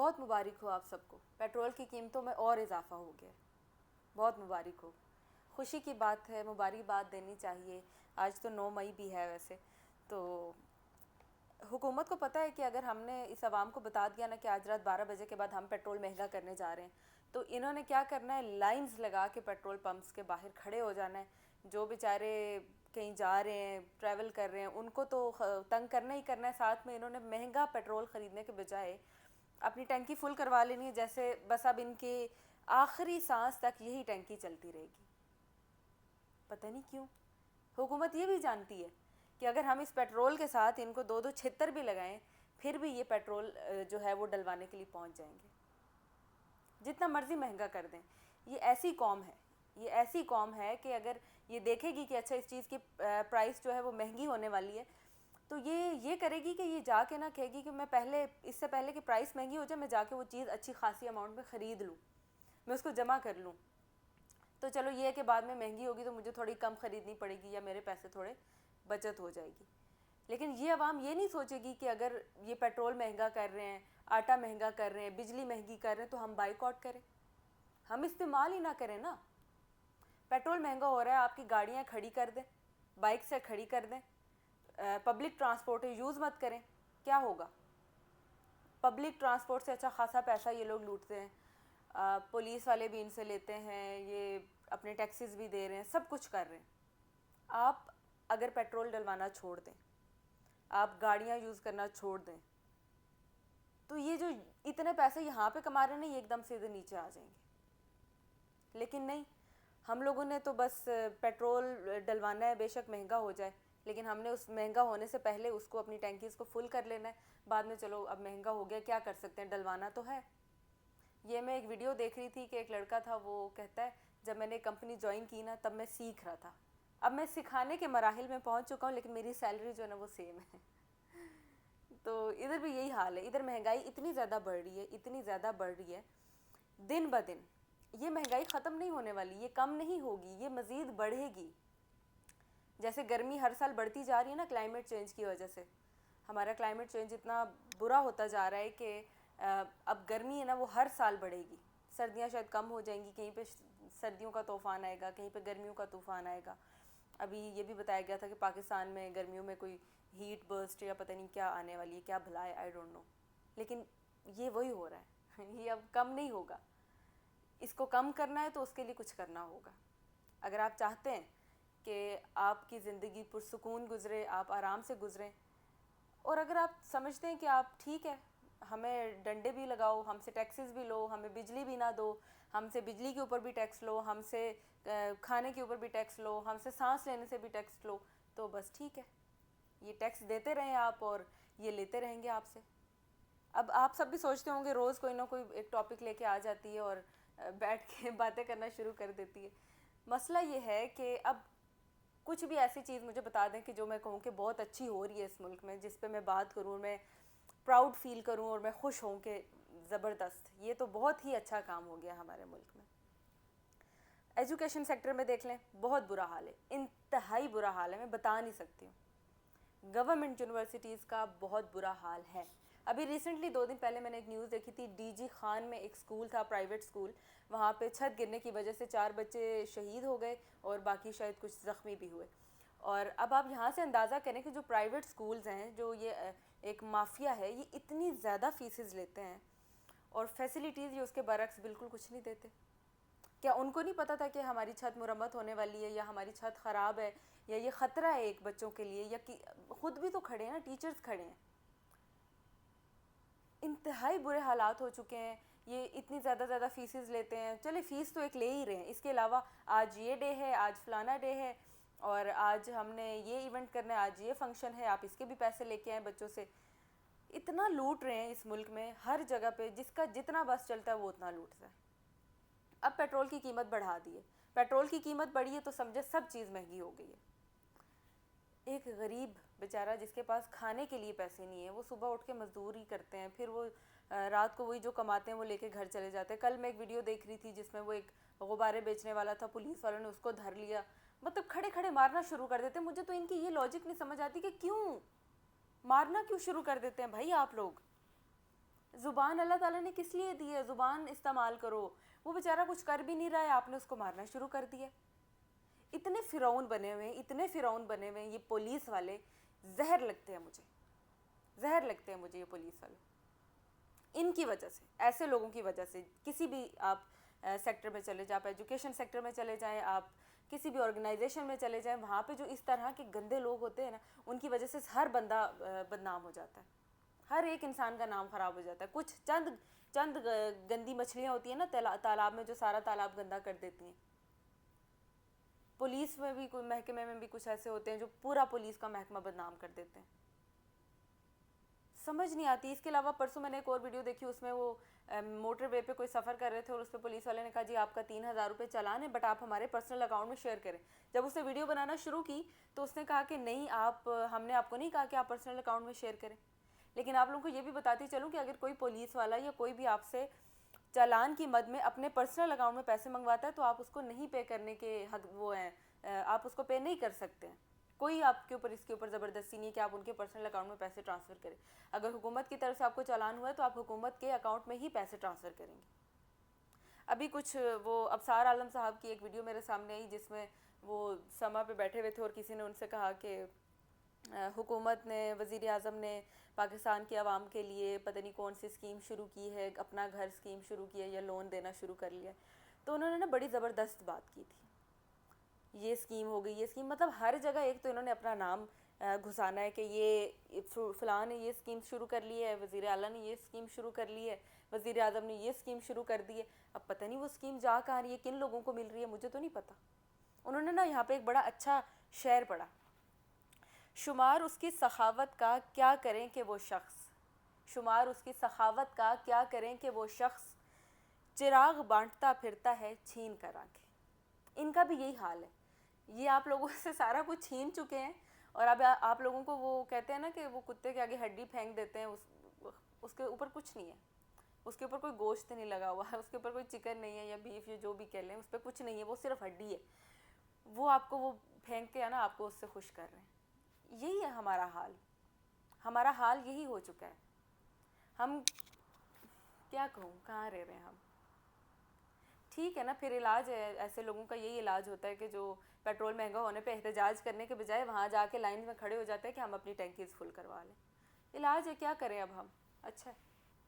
بہت مبارک ہو آپ سب کو، پیٹرول کی قیمتوں میں اور اضافہ ہو گیا، بہت مبارک ہو، خوشی کی بات ہے، مبارک بات دینی چاہیے۔ آج تو 9 مئی بھی ہے ویسے، تو حکومت کو پتہ ہے کہ اگر ہم نے اس عوام کو بتا دیا نا کہ آج رات 12 بجے کے بعد ہم پیٹرول مہنگا کرنے جا رہے ہیں، تو انہوں نے کیا کرنا ہے، لائنز لگا کے پیٹرول پمپس کے باہر کھڑے ہو جانا ہے۔ جو بیچارے کہیں جا رہے ہیں، ٹریول کر رہے ہیں، ان کو تو تنگ کرنا ہی کرنا ہے۔ ساتھ میں انہوں نے مہنگا پیٹرول خریدنے کے بجائے اپنی ٹینکی فل کروا لینی ہے، جیسے بس اب ان کی آخری سانس تک یہی ٹینکی چلتی رہے گی۔ پتہ نہیں کیوں حکومت یہ بھی جانتی ہے کہ اگر ہم اس پیٹرول کے ساتھ ان کو 2 چھتر بھی لگائیں، پھر بھی یہ پیٹرول جو ہے وہ ڈلوانے کے لیے پہنچ جائیں گے، جتنا مرضی مہنگا کر دیں۔ یہ ایسی قوم ہے، یہ ایسی قوم ہے کہ اگر یہ دیکھے گی کہ اچھا اس چیز کی پرائس جو ہے وہ مہنگی ہونے والی ہے، تو یہ کرے گی کہ یہ جا کے نہ کہے گی کہ میں پہلے، اس سے پہلے کہ پرائس مہنگی ہو جائے، میں جا کے وہ چیز اچھی خاصی اماؤنٹ میں خرید لوں، میں اس کو جمع کر لوں، تو چلو یہ ہے کہ بعد میں مہنگی ہوگی تو مجھے تھوڑی کم خریدنی پڑے گی یا میرے پیسے تھوڑے بچت ہو جائے گی۔ لیکن یہ عوام یہ نہیں سوچے گی کہ اگر یہ پیٹرول مہنگا کر رہے ہیں، آٹا مہنگا کر رہے ہیں، بجلی مہنگی کر رہے ہیں، تو ہم بائیکاٹ کریں، ہم استعمال ہی نہ کریں نا۔ پیٹرول مہنگا ہو رہا ہے، آپ کی گاڑیاں کھڑی کر دیں، بائک سے کھڑی کر دیں، پبلک ٹرانسپورٹ یوز مت کریں، کیا ہوگا؟ پبلک ٹرانسپورٹ سے اچھا خاصا پیسہ یہ لوگ لوٹتے ہیں، پولیس والے بھی ان سے لیتے ہیں، یہ اپنے ٹیکسز بھی دے رہے ہیں، سب کچھ کر رہے ہیں۔ آپ اگر پیٹرول ڈلوانا چھوڑ دیں، آپ گاڑیاں یوز کرنا چھوڑ دیں، تو یہ جو اتنے پیسے یہاں پہ کما رہے ہیں یہ ایک دم سے ادھر نیچے آ جائیں گے۔ لیکن نہیں، ہم لوگوں نے تو بس پیٹرول ڈلوانا ہے، بے شک مہنگا ہو جائے، لیکن ہم نے اس مہنگا ہونے سے پہلے اس کو اپنی ٹینکیز کو فل کر لینا ہے، بعد میں چلو اب مہنگا ہو گیا کیا کر سکتے ہیں، ڈلوانا تو ہے۔ یہ میں ایک ویڈیو دیکھ رہی تھی کہ ایک لڑکا تھا، وہ کہتا ہے جب میں نے کمپنی جوائن کی نا تب میں سیکھ رہا تھا، اب میں سکھانے کے مراحل میں پہنچ چکا ہوں، لیکن میری سیلری جو ہے نا وہ سیم ہے۔ تو ادھر بھی یہی حال ہے، ادھر مہنگائی اتنی زیادہ بڑھ رہی ہے، اتنی زیادہ بڑھ رہی ہے دن بہ دن۔ یہ مہنگائی ختم نہیں ہونے والی، یہ کم نہیں ہوگی، یہ مزید بڑھے گی۔ جیسے گرمی ہر سال بڑھتی جا رہی ہے نا کلائمیٹ چینج کی وجہ سے، ہمارا کلائمیٹ چینج اتنا برا ہوتا جا رہا ہے کہ اب گرمی ہے نا وہ ہر سال بڑھے گی، سردیاں شاید کم ہو جائیں گی، کہیں پہ سردیوں کا طوفان آئے گا، کہیں پہ گرمیوں کا طوفان آئے گا۔ ابھی یہ بھی بتایا گیا تھا کہ پاکستان میں گرمیوں میں کوئی ہیٹ برسٹ یا پتہ نہیں کیا آنے والی ہے، کیا بھلا ہے، آئی ڈونٹ نو، لیکن یہ وہی ہو رہا ہے، یہ اب کم نہیں ہوگا۔ اس کو کم کرنا ہے تو اس کے لیے کچھ کرنا ہوگا۔ اگر آپ چاہتے ہیں کہ آپ کی زندگی پرسکون گزرے، آپ آرام سے گزریں، اور اگر آپ سمجھتے ہیں کہ آپ ٹھیک ہے، ہمیں ڈنڈے بھی لگاؤ، ہم سے ٹیکسز بھی لو، ہمیں بجلی بھی نہ دو، ہم سے بجلی کے اوپر بھی ٹیکس لو، ہم سے کھانے کے اوپر بھی ٹیکس لو، ہم سے سانس لینے سے بھی ٹیکس لو، تو بس ٹھیک ہے، یہ ٹیکس دیتے رہیں آپ اور یہ لیتے رہیں گے آپ سے۔ اب آپ سب بھی سوچتے ہوں گے روز کوئی نہ کوئی ایک ٹاپک لے کے آ جاتی ہے اور بیٹھ کے باتیں کرنا شروع کر دیتی ہے۔ مسئلہ یہ ہے کہ اب کچھ بھی ایسی چیز مجھے بتا دیں کہ جو میں کہوں کہ بہت اچھی ہو رہی ہے اس ملک میں، جس پہ میں بات کروں اور میں پراؤڈ فیل کروں اور میں خوش ہوں کہ زبردست، یہ تو بہت ہی اچھا کام ہو گیا ہمارے ملک میں۔ ایجوکیشن سیکٹر میں دیکھ لیں، بہت برا حال ہے، انتہائی برا حال ہے، میں بتا نہیں سکتی ہوں۔ گورنمنٹ یونیورسٹیز کا بہت برا حال ہے۔ ابھی ریسنٹلی 2 دن پہلے میں نے ایک نیوز دیکھی تھی، ڈی جی خان میں ایک سکول تھا، پرائیویٹ سکول، وہاں پہ چھت گرنے کی وجہ سے 4 بچے شہید ہو گئے اور باقی شاید کچھ زخمی بھی ہوئے۔ اور اب آپ یہاں سے اندازہ کریں کہ جو پرائیویٹ سکولز ہیں، جو یہ ایک مافیا ہے، یہ اتنی زیادہ فیسز لیتے ہیں اور فیسیلیٹیز یہ اس کے برعکس بالکل کچھ نہیں دیتے۔ کیا ان کو نہیں پتہ تھا کہ ہماری چھت مرمت ہونے والی ہے، یا ہماری چھت خراب ہے، یا یہ خطرہ ہے ایک بچوں کے لیے، یا خود بھی تو کھڑے ہیں نا، ٹیچرز کھڑے ہیں۔ انتہائی برے حالات ہو چکے ہیں، یہ اتنی زیادہ فیسز لیتے ہیں، چلے فیس تو ایک لے ہی رہے ہیں، اس کے علاوہ آج یہ ڈے ہے، آج فلانا ڈے ہے، اور آج ہم نے یہ ایونٹ کرنا ہے، آج یہ فنکشن ہے، آپ اس کے بھی پیسے لے کے آئیں بچوں سے۔ اتنا لوٹ رہے ہیں اس ملک میں، ہر جگہ پہ جس کا جتنا بس چلتا ہے وہ اتنا لوٹتا ہے۔ اب پیٹرول کی قیمت بڑھا دی ہے، پیٹرول کی قیمت بڑھی ہے تو سمجھے سب چیز مہنگی ہو گئی ہے۔ ایک غریب بیچارہ جس کے پاس کھانے کے لیے پیسے نہیں ہیں، وہ صبح اٹھ کے مزدوری کرتے ہیں، پھر وہ رات کو وہی جو کماتے ہیں وہ لے کے گھر چلے جاتے ہیں۔ کل میں ایک ویڈیو دیکھ رہی تھی جس میں وہ ایک غبارے بیچنے والا تھا، پولیس والوں نے اس کو دھر لیا، مطلب کھڑے کھڑے مارنا شروع کر دیتے ہیں۔ مجھے تو ان کی یہ لاجک نہیں سمجھ آتی کہ کیوں مارنا کیوں شروع کر دیتے ہیں بھائی آپ لوگ، زبان اللہ تعالیٰ نے کس لیے دی ہے؟ زبان استعمال کرو. وہ بیچارہ کچھ کر بھی نہیں رہا ہے, آپ نے اس کو مارنا شروع کر دیا. اتنے فرعون بنے ہوئے ہیں, اتنے فرعون بنے ہوئے ہیں یہ پولیس والے, زہر لگتے ہیں مجھے, زہر لگتے ہیں مجھے یہ پولیس والے. ان کی وجہ سے, ایسے لوگوں کی وجہ سے, کسی بھی آپ سیکٹر میں چلے جائیں, آپ ایجوکیشن سیکٹر میں چلے جائیں, آپ کسی بھی آرگنائزیشن میں چلے جائیں, وہاں پہ جو اس طرح کے گندے لوگ ہوتے ہیں نا, ان کی وجہ سے ہر بندہ بدنام ہو جاتا ہے, ہر ایک انسان کا نام خراب ہو جاتا ہے. کچھ چند گندی مچھلیاں ہوتی ہیں نا تالاب میں, جو سارا تالاب گندا کر دیتی ہیں. پولیس میں بھی, کوئی محکمے میں بھی کچھ ایسے ہوتے ہیں جو پورا پولیس کا محکمہ بدنام کر دیتے ہیں. سمجھ نہیں آتی. اس کے علاوہ پرسوں میں نے ایک اور ویڈیو دیکھی, اس میں وہ موٹر وے پہ کوئی سفر کر رہے تھے, اور اس پہ پولیس والے نے کہا جی آپ کا 3,000 روپے چلان ہے, بٹ آپ ہمارے پرسنل اکاؤنٹ میں شیئر کریں. جب اس نے ویڈیو بنانا شروع کی تو اس نے کہا کہ نہیں, ہم نے آپ کو نہیں کہا کہ آپ پرسنل اکاؤنٹ میں شیئر کریں. لیکن آپ لوگوں کو یہ بھی بتاتی چلوں کہ اگر کوئی پولیس والا یا کوئی بھی آپ سے چالان کی مد میں اپنے پرسنل اکاؤنٹ میں پیسے منگواتا ہے تو آپ اس کو نہیں پے کرنے کے حق وہ ہیں, آپ اس کو پے نہیں کر سکتے ہیں. کوئی آپ کے اوپر اس کے اوپر زبردستی نہیں کہ آپ ان کے پرسنل اکاؤنٹ میں پیسے ٹرانسفر کریں. اگر حکومت کی طرف سے آپ کو چالان ہوا ہے تو آپ حکومت کے اکاؤنٹ میں ہی پیسے ٹرانسفر کریں گے. ابھی کچھ وہ ابصار عالم صاحب کی ایک ویڈیو میرے سامنے آئی, جس میں وہ سما پہ بیٹھے ہوئے تھے اور کسی نے ان سے کہا کہ حکومت نے, وزیر اعظم نے پاکستان کی عوام کے لیے پتہ نہیں کون سی اسکیم شروع کی ہے, اپنا گھر اسکیم شروع کی ہے یا لون دینا شروع کر لیا. تو انہوں نے نا بڑی زبردست بات کی تھی, یہ اسکیم ہو گئی, یہ اسکیم, مطلب ہر جگہ ایک تو انہوں نے اپنا نام گھسانا ہے کہ یہ فلاں نے یہ اسکیم شروع کر لی ہے, وزیر اعلیٰ نے یہ اسکیم شروع کر لی ہے, وزیر اعظم نے یہ اسکیم شروع کر دی ہے. اب پتہ نہیں وہ اسکیم جا کہاں رہی ہے, کن لوگوں کو مل رہی ہے, مجھے تو نہیں پتہ. انہوں نے نا یہاں پہ ایک بڑا اچھا شعر پڑھا, شمار اس کی سخاوت کا کیا کریں کہ وہ شخص, شمار اس کی سخاوت کا کیا کریں کہ وہ شخص, چراغ بانٹتا پھرتا ہے چھین کر آنکھیں. ان کا بھی یہی حال ہے, یہ آپ لوگوں سے سارا کچھ چھین چکے ہیں, اور اب آپ لوگوں کو وہ کہتے ہیں نا کہ وہ کتے کے آگے ہڈی پھینک دیتے ہیں, اس کے اوپر کچھ نہیں ہے, اس کے اوپر کوئی گوشت نہیں لگا ہوا ہے, اس کے اوپر کوئی چکن نہیں ہے یا بیف یا جو بھی کہہ لیں, اس پہ کچھ نہیں ہے, وہ صرف ہڈی ہے. وہ آپ کو وہ پھینک کے ہے نا آپ کو اس سے خوش کر رہے ہیں. یہی ہے ہمارا حال, ہمارا حال یہی ہو چکا ہے. ہم کیا کہوں, کہاں رہ رہے ہیں ہم. ٹھیک ہے نا, پھر علاج ہے, ایسے لوگوں کا یہی علاج ہوتا ہے کہ جو پیٹرول مہنگا ہونے پہ احتجاج کرنے کے بجائے وہاں جا کے لائن میں کھڑے ہو جاتے ہیں کہ ہم اپنی ٹینکیز فل کروا لیں. علاج ہے, کیا کریں اب ہم. اچھا ہے.